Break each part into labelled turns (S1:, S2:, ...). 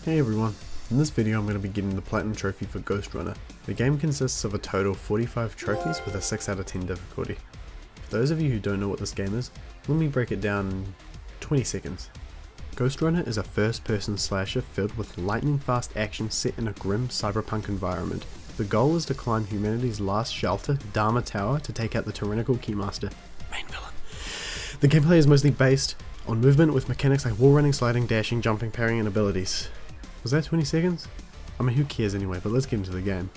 S1: Hey everyone, in this video I'm going to be getting the Platinum Trophy for Ghostrunner. The game consists of a total of 45 trophies with a 6 out of 10 difficulty. For those of you who don't know what this game is, let me break it down in 20 seconds. Ghostrunner is a first-person slasher filled with lightning-fast action set in a grim cyberpunk environment. The goal is to climb humanity's last shelter, Dharma Tower, to take out the tyrannical Keymaster, main villain. The gameplay is mostly based on movement with mechanics like wall running, sliding, dashing, jumping, parrying, and abilities. Was that 20 seconds? I mean, who cares anyway, but let's get into the game.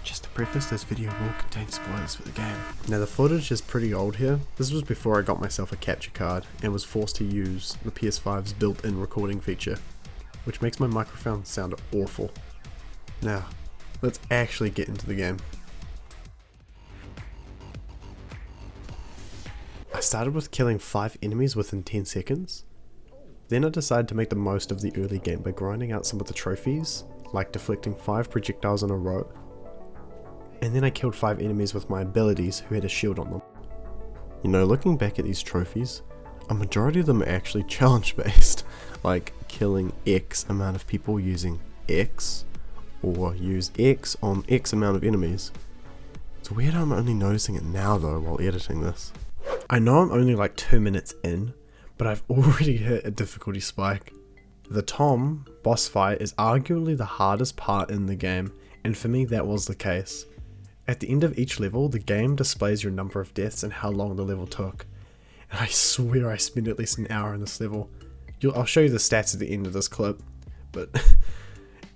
S1: Just to preface, this video will contain spoilers for the game. Now the footage is pretty old here. This was before I got myself a capture card and was forced to use the PS5's built-in recording feature, which makes my microphone sound awful. Now, let's actually get into the game. I started with killing 5 enemies within 10 seconds. Then I decided to make the most of the early game by grinding out some of the trophies, like deflecting 5 projectiles in a row. And then I killed 5 enemies with my abilities who had a shield on them. You know, looking back at these trophies, a majority of them are actually challenge based, like killing X amount of people using X, or use X on X amount of enemies. It's weird I'm only noticing it now though while editing this. I know I'm only like 2 minutes in, but I've already hit a difficulty spike. The Tom boss fight is arguably the hardest part in the game, and for me that was the case. At the end of each level, the game displays your number of deaths and how long the level took. And I swear I spent at least an hour in this level. I'll show you the stats at the end of this clip, but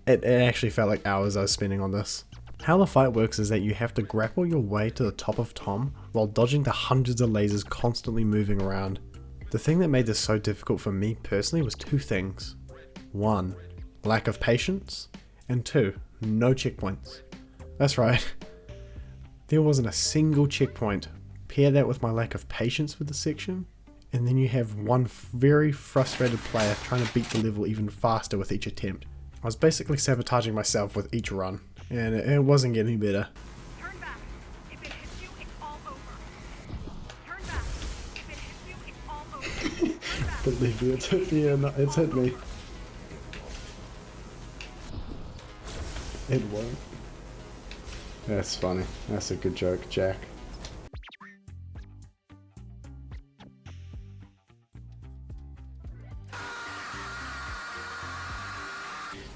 S1: it actually felt like hours I was spending on this. How the fight works is that you have to grapple your way to the top of Tom while dodging the hundreds of lasers constantly moving around. The thing that made this so difficult for me personally was 2 things. 1, lack of patience, and 2, no checkpoints. That's right, there wasn't a single checkpoint. Pair that with my lack of patience with the section, and then you have one very frustrated player trying to beat the level even faster with each attempt. I was basically sabotaging myself with each run, and it wasn't getting better.
S2: Turn back. If it hits you, it's all over. Turn back. If it hits you, it's all over. Turn back.
S1: Believe me, it's hit me, and it's hit me. It won't. That's funny. That's a good joke, Jack.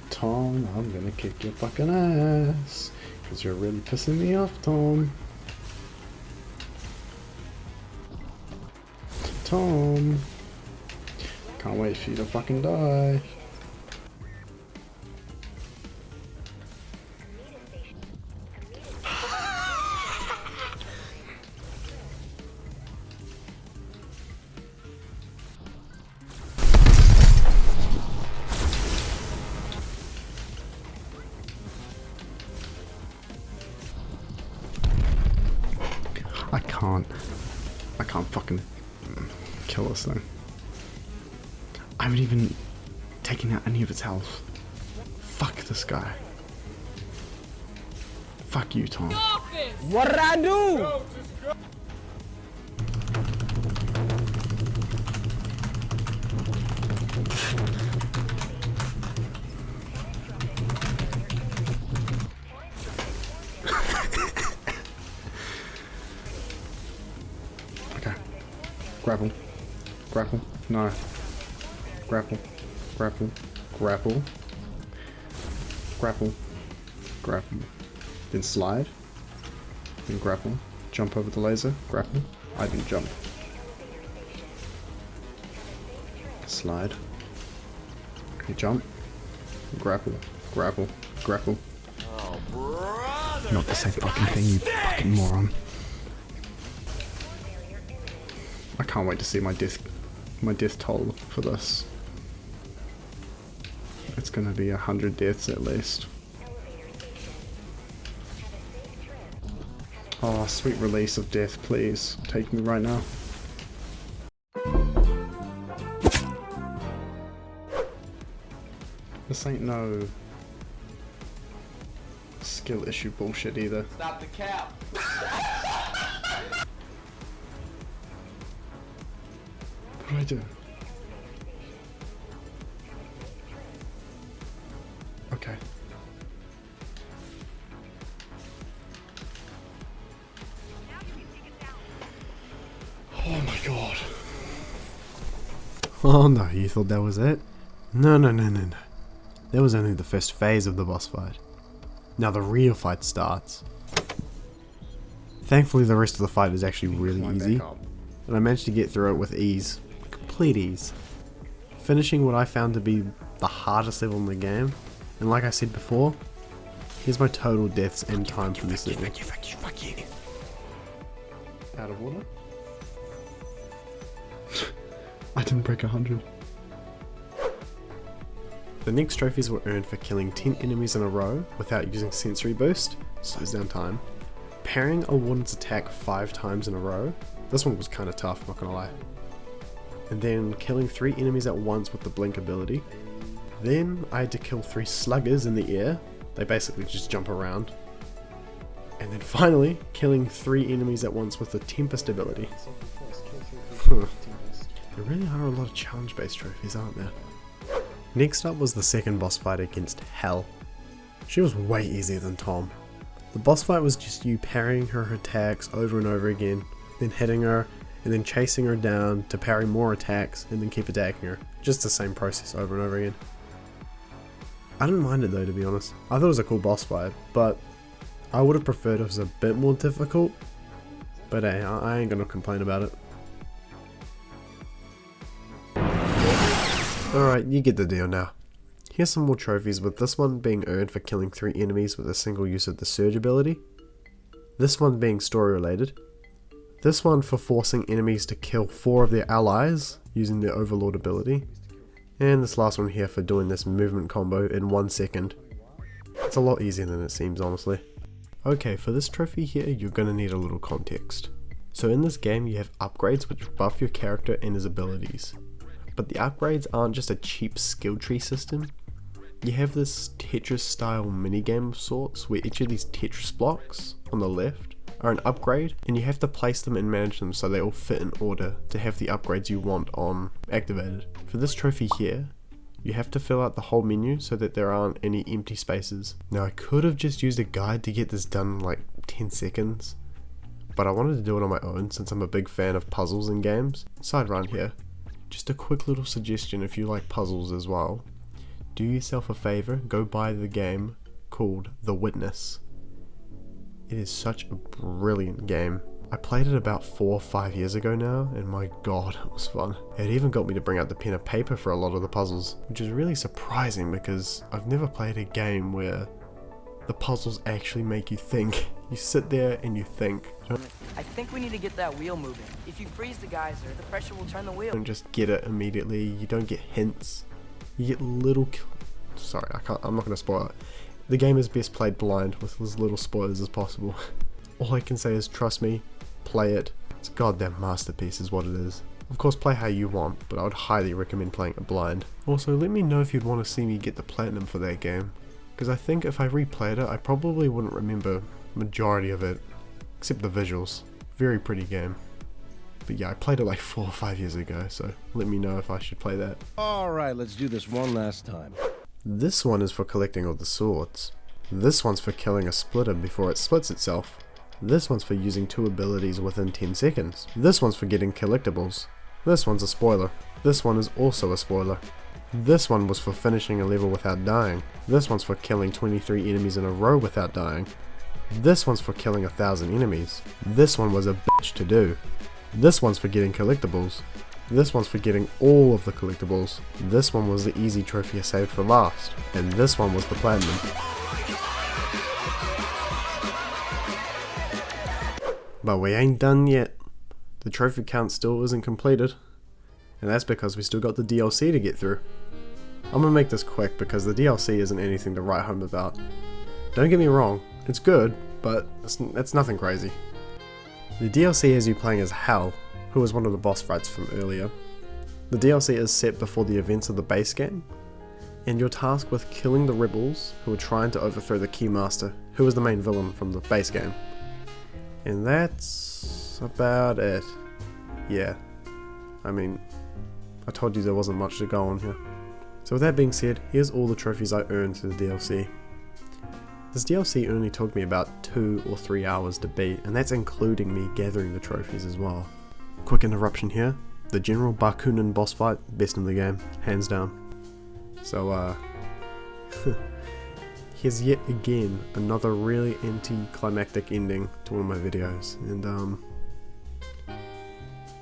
S1: Tom, I'm gonna kick your fucking ass, cause you're really pissing me off, Tom. Tom, can't wait for you to fucking die. I can't fucking kill this thing. I haven't even taken out any of its health. Fuck this guy. Fuck you, Tom.
S3: What did I do?
S1: Okay. Grapple. Grapple. No. Grapple. Grapple. Grapple. Grapple. Grapple. Then slide. Then grapple. Jump over the laser. Grapple. I didn't jump. Slide. You jump. Grapple. Grapple. Grapple.
S3: Oh, brother.
S1: Not the same fucking thing, you fucking moron. I can't wait to see my death toll for this. It's gonna be 100 deaths at least. Oh, sweet release of death, please. Take me right now. This ain't no skill issue bullshit either.
S3: Stop the cap.
S1: What do I do? Okay.
S2: Now you can take it down.
S1: Oh my god. Oh no, you thought that was it? No. That was only the first phase of the boss fight. Now the real fight starts. Thankfully the rest of the fight is actually really easy, and I managed to get through it with ease. Complete ease. Finishing what I found to be the hardest level in the game, and like I said before, here's my total deaths and time for this level. Out of order? I didn't break 100. The next trophies were earned for killing 10 enemies in a row without using sensory boost, slows down time. Parrying a warden's attack 5 times in a row, this one was kinda tough, not gonna lie. And then killing 3 enemies at once with the blink ability. Then I had to kill 3 sluggers in the air, they basically just jump around. And then finally, killing 3 enemies at once with the Tempest ability. There really are a lot of challenge-based trophies, aren't there? Next up was the second boss fight against Hell. She was way easier than Tom. The boss fight was just you parrying her attacks over and over again, then hitting her, and then chasing her down to parry more attacks, and then keep attacking her. Just the same process over and over again. I didn't mind it though, to be honest. I thought it was a cool boss fight, but I would have preferred it was a bit more difficult. But hey, I ain't gonna complain about it. Alright, you get the deal now. Here's some more trophies, with this one being earned for killing 3 enemies with a single use of the Surge ability. This one being story related. This one for forcing enemies to kill 4 of their allies using the Overlord ability. And this last one here for doing this movement combo in 1 second. It's a lot easier than it seems, honestly. Okay, for this trophy here, you're gonna need a little context. So in this game, you have upgrades which buff your character and his abilities. But the upgrades aren't just a cheap skill tree system. You have this Tetris style minigame of sorts, where each of these Tetris blocks on the left are an upgrade, and you have to place them and manage them so they all fit in order to have the upgrades you want on activated. For this trophy here, you have to fill out the whole menu so that there aren't any empty spaces. Now I could have just used a guide to get this done in like 10 seconds, but I wanted to do it on my own since I'm a big fan of puzzles in games. Side run here. Just a quick little suggestion if you like puzzles as well. Do yourself a favor, go buy the game called The Witness. It is such a brilliant game. I played it about 4 or 5 years ago now, and my god, it was fun. It even got me to bring out the pen and paper for a lot of the puzzles, which is really surprising because I've never played a game where the puzzles actually make you think. You sit there and you think.
S4: I think we need to get that wheel moving. If you freeze the geyser, the pressure will turn the wheel.
S1: You don't just get it immediately, you don't get hints. You get little... Sorry, I'm not going to spoil it. The game is best played blind with as little spoilers as possible. All I can say is trust me, play it. It's a goddamn masterpiece is what it is. Of course play how you want, but I would highly recommend playing it blind. Also let me know if you'd want to see me get the platinum for that game, because I think if I replayed it I probably wouldn't remember majority of it, except the visuals. Very pretty game. But yeah, I played it like 4 or 5 years ago, so let me know if I should play that.
S3: Alright, let's do this one last time.
S1: This one is for collecting all the swords. This one's for killing a splitter before it splits itself. This one's for using 2 abilities within 10 seconds. This one's for getting collectibles. This one's a spoiler. This one is also a spoiler. This one was for finishing a level without dying. This one's for killing 23 enemies in a row without dying. This one's for killing 1,000 enemies. This one was a bitch to do. This one's for getting collectibles. This one's for getting all of the collectibles. This one was the easy trophy I saved for last. And this one was the platinum. But we ain't done yet. The trophy count still isn't completed. And that's because we still got the DLC to get through. I'm gonna make this quick because the DLC isn't anything to write home about. Don't get me wrong, it's good, but it's nothing crazy. The DLC has you playing as Hell, who was one of the boss fights from earlier. The DLC is set before the events of the base game, and you're tasked with killing the rebels who are trying to overthrow the Keymaster, who was the main villain from the base game. And that's about it. Yeah, I mean, I told you there wasn't much to go on here. So with that being said, here's all the trophies I earned through the DLC. This DLC only took me about 2 or 3 hours to beat, and that's including me gathering the trophies as well. Quick interruption here, the General Bakunin boss fight, best in the game, hands down. So here's yet again another really anticlimactic ending to one of my videos, and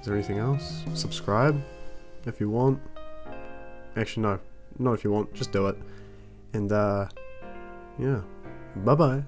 S1: is there anything else? Subscribe if you want. Actually no, not if you want, just do it. And yeah, bye bye.